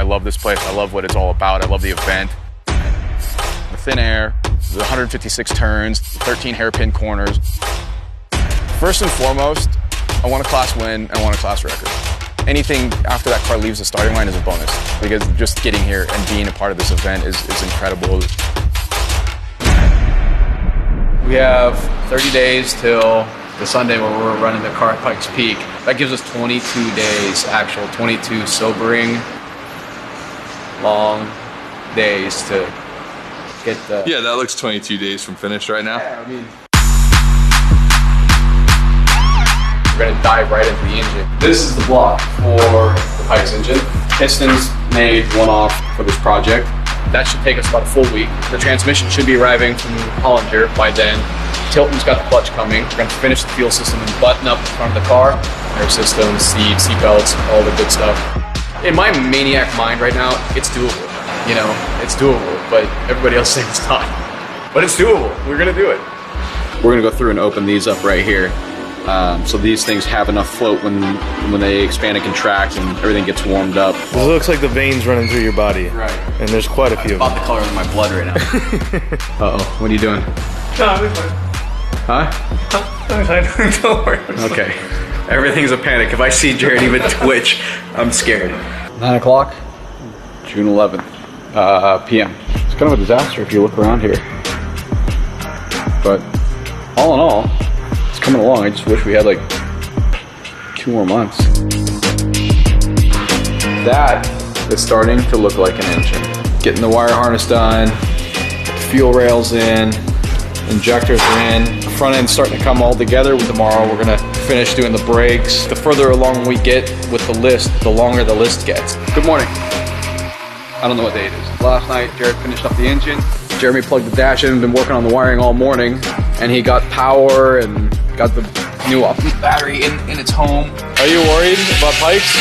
love this place. I love what it's all about. I love the event. The thin air, the 156 turns, 13 hairpin corners. First and foremost, I want a class win and I want a class record. Anything after that car leaves the starting line is a bonus, because just getting here and being a part of this event is incredible. We have 30 days till the Sunday where we're running the car at Pikes Peak. That gives us 22 days, actual 22 sobering, long days to get the... Yeah, that looks 22 days from finish right now. Yeah, I mean... We're gonna dive right into the engine. This is the block for the Pikes engine. Pistons made one-off for this project. That should take us about a full week. The transmission should be arriving from Hollinger by then. Tilton's got the clutch coming. We're gonna finish the fuel system and button up the front of the car. Air systems, seats, seat belts, all the good stuff. In my maniac mind right now, it's doable. You know, it's doable, but everybody else thinks it's not. But it's doable, we're gonna do it. We're gonna go through and open these up right here. So these things have enough float when they expand and contract and everything gets warmed up. This looks like the veins running through your body. Right. And there's quite a few. About the color of my blood right now. Uh-oh, what are you doing? No, I'm fine. Huh? I'm fine. Don't worry. Okay. Everything's a panic. If I see Jared even twitch, I'm scared. 9 o'clock, June 11th, p.m. It's kind of a disaster if you look around here. But all in all, it's coming along. I just wish we had like 2 more months. That is starting to look like an engine. Getting the wire harness done, fuel rails in, injectors are in, the front end's starting to come all together. Tomorrow we're gonna finish doing the brakes. The further along we get with the list, the longer the list gets. Good morning. I don't know what day it is. Last night, Jared finished up the engine. Jeremy plugged the dash in, been working on the wiring all morning, and he got power and got the new battery in its home. Are you worried about Pikes?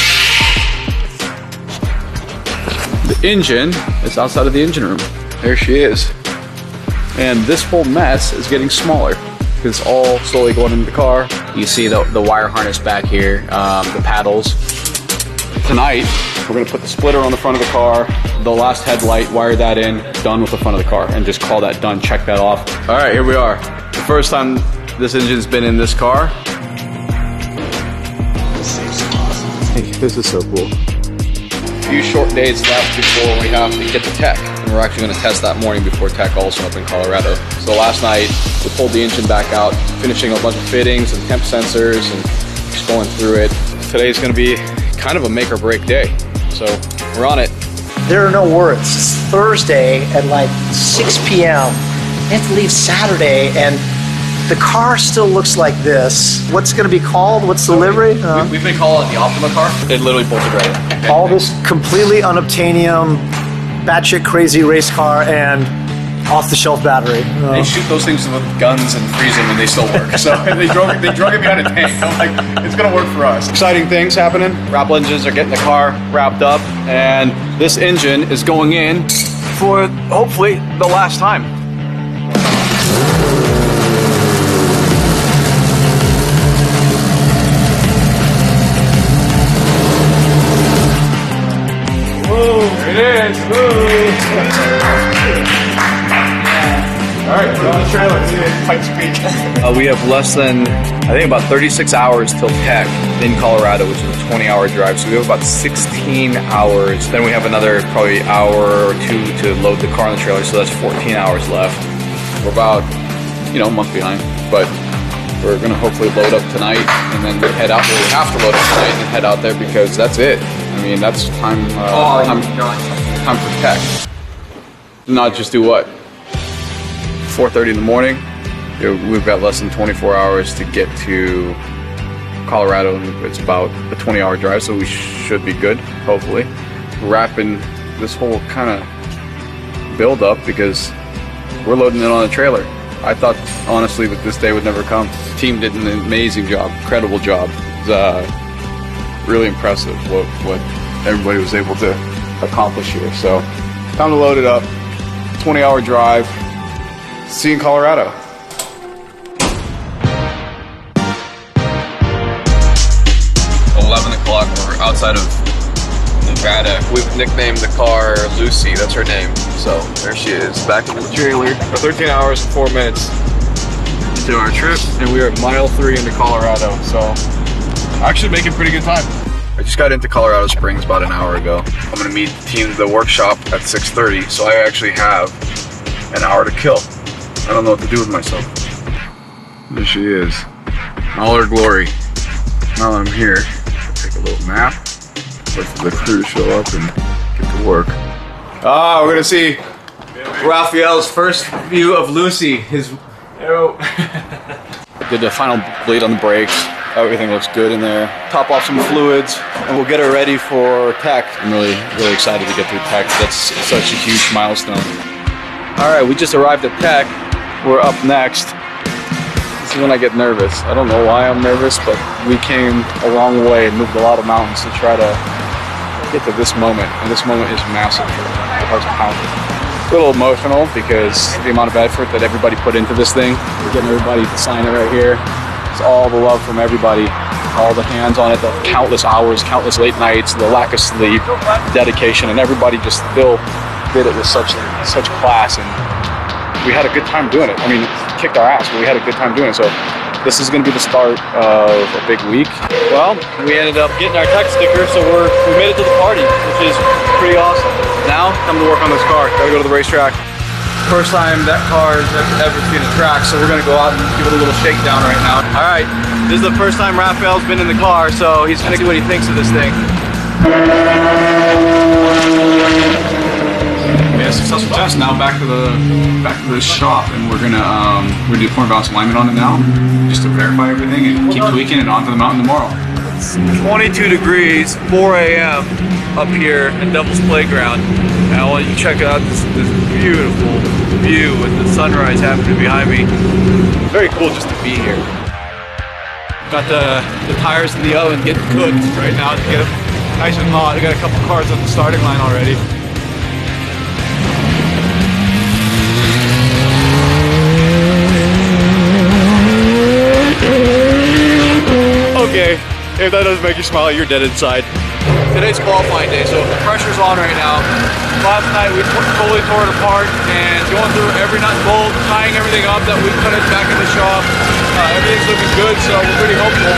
The engine is outside of the engine room. There she is. And this whole mess is getting smaller because it's all slowly going into the car. You see the wire harness back here, the paddles. Tonight, we're gonna put the splitter on the front of the car, the last headlight, wire that in, done with the front of the car, and just call that done, check that off. All right, here we are. The first time this engine's been in this car. Hey, this is so cool. A few short days left before we have to get the tech. And we're actually gonna test that morning before tech also up in Colorado. So last night, we pulled the engine back out, finishing a bunch of fittings and temp sensors and just going through it. Today's gonna be kind of a make or break day. So we're on it. There are no words. It's Thursday at like 6 p.m. We have to leave Saturday and the car still looks like this. What's going to be called? What's the livery? We've been calling it the Optima car. It literally bolted right in. All this completely unobtainium, batshit crazy race car and off-the-shelf battery. They shoot those things with guns and freeze them and they still work. So they drug it behind a tank. I'm like, it's gonna work for us. Exciting things happening. Wrap engines are getting the car wrapped up and this engine is going in for hopefully the last time. There it is. All right, we're on the trailer. Pikes Peak. We have less than, I think, about 36 hours till tech in Colorado, which is a 20-hour drive. So we have about 16 hours. Then we have another probably hour or 2 to load the car on the trailer. So that's 14 hours left. We're about, a month behind, but we're gonna hopefully load up tonight and then head out. We have to load up tonight and head out there because that's it. I mean, that's time for tech. Not just do what? 4:30 in the morning. We've got less than 24 hours to get to Colorado. It's about a 20-hour drive, so we should be good, hopefully. Wrapping this whole kind of build up because we're loading it on a trailer. I thought, honestly, that this day would never come. The team did an amazing job, incredible job. It was really impressive what everybody was able to accomplish here. So, time to load it up. 20-hour drive. See you in Colorado. O'clock. We're outside of the Rada. We've nicknamed the car Lucy. That's her name. So there she is, back in the trailer. 13 hours and 4 minutes To our trip, and we are at mile 3 into Colorado, so actually making pretty good time. I just got into Colorado Springs about an hour ago. I'm gonna meet the team at the workshop at 6:30, so I actually have an hour to kill. I don't know what to do with myself. There she is, in all her glory. Now that I'm here, I'll take a little nap, wait for the crew to show up and get to work. Ah, we're gonna see Raphael's first view of Lucy. Did the final bleed on the brakes. Everything looks good in there. Top off some fluids, and we'll get her ready for tech. I'm really excited to get through tech. That's such a huge milestone. All right, we just arrived at tech. We're up next. This is when I get nervous. I don't know why I'm nervous, but we came a long way and moved a lot of mountains to try to get to this moment, and this moment is massive. My heart's pounding. A little emotional because the amount of effort that everybody put into this thing. We're getting everybody to sign it right here. It's all the love from everybody, all the hands on it, the countless hours, countless late nights, the lack of sleep, dedication, and everybody just still did it with such class, and we had a good time doing it. I mean, it kicked our ass, but we had a good time doing it. So this is going to be the start of a big week. Well, we ended up getting our tech sticker, so we made it to the party, which is pretty awesome. Now, time to work on this car. Gotta go to the racetrack. First time that car has ever seen a track, so we're gonna go out and give it a little shakedown right now. All right, this is the first time Raphael's been in the car, so he's gonna see what he thinks of this thing. Yeah, successful test. Now back to the shop, and we're gonna do point balance alignment on it now, just to verify everything and keep tweaking it onto the mountain tomorrow. It's 22 degrees, 4 a.m. up here at Devil's Playground. And I want you to check out this beautiful view with the sunrise happening behind me. Very cool just to be here. Got the tires in the oven getting cooked right now to get them nice and hot. I got a couple cars on the starting line already. Okay, if that doesn't make you smile, you're dead inside. Today's qualifying day, so the pressure's on right now. Last night we fully tore it apart and going through every nut and bolt, tying everything up that we put it back in the shop. Everything's looking good, so we're pretty hopeful.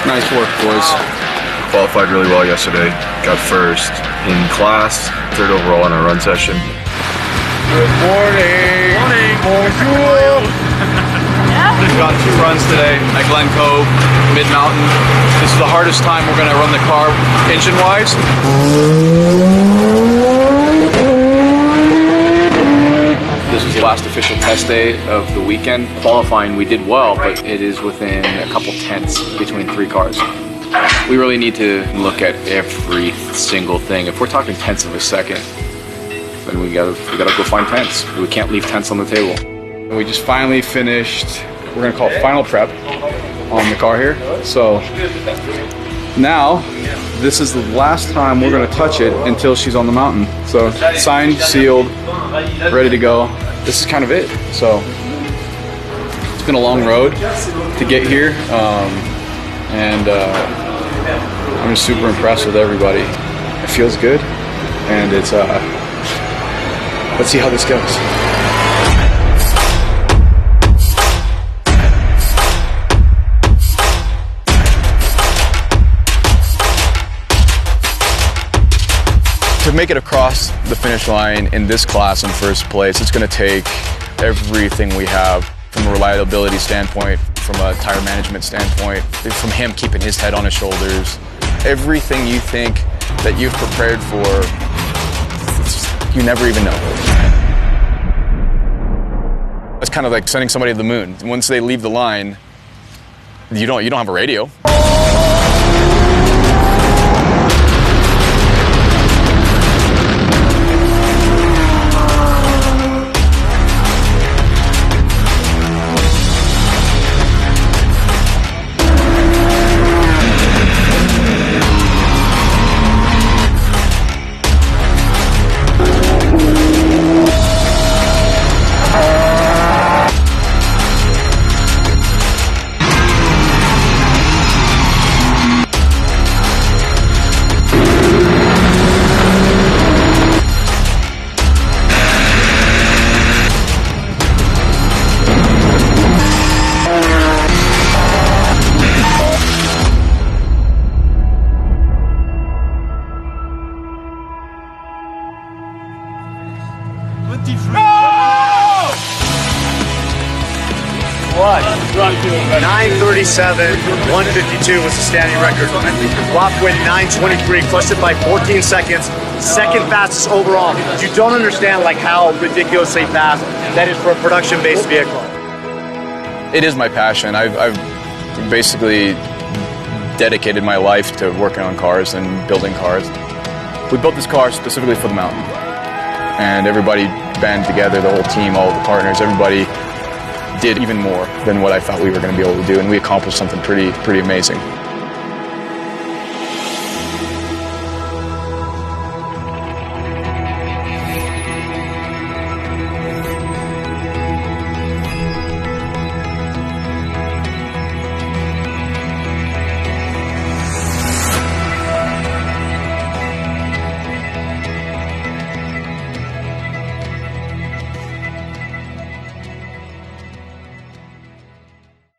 Nice work, boys. Qualified really well yesterday. Got first in class, third overall in our run session. Good morning. Morning. Bonjour. We've got 2 runs today at Glen Cove, Mid-Mountain. This is the hardest time we're going to run the car engine-wise. This was the last official test day of the weekend. Qualifying, we did well, but it is within a couple tenths between 3 cars. We really need to look at every single thing. If we're talking tenths of a second, then we gotta go find tenths. We can't leave tenths on the table. We just finally finished, we're gonna call it final prep on the car here. So now, this is the last time we're gonna touch it until she's on the mountain. So signed, sealed, ready to go. This is kind of it. So it's been a long road to get here. I'm just super impressed with everybody. It feels good, and it's let's see how this goes. To make it across the finish line in this class in first place, it's going to take everything we have from a reliability standpoint, from a tire management standpoint, from him keeping his head on his shoulders. Everything you think that you've prepared for, you never even know. It's kind of like sending somebody to the moon. Once they leave the line, you don't have a radio. but 9:37, 1:52 was the standing record. Wap went 9:23, crushed it by 14 seconds. Second fastest overall. You don't understand like how ridiculously fast that is for a production-based vehicle. It is my passion. I've basically dedicated my life to working on cars and building cars. We built this car specifically for the mountain. And everybody banded together, the whole team, all the partners, everybody did even more than what I thought we were going to be able to do. And we accomplished something pretty amazing.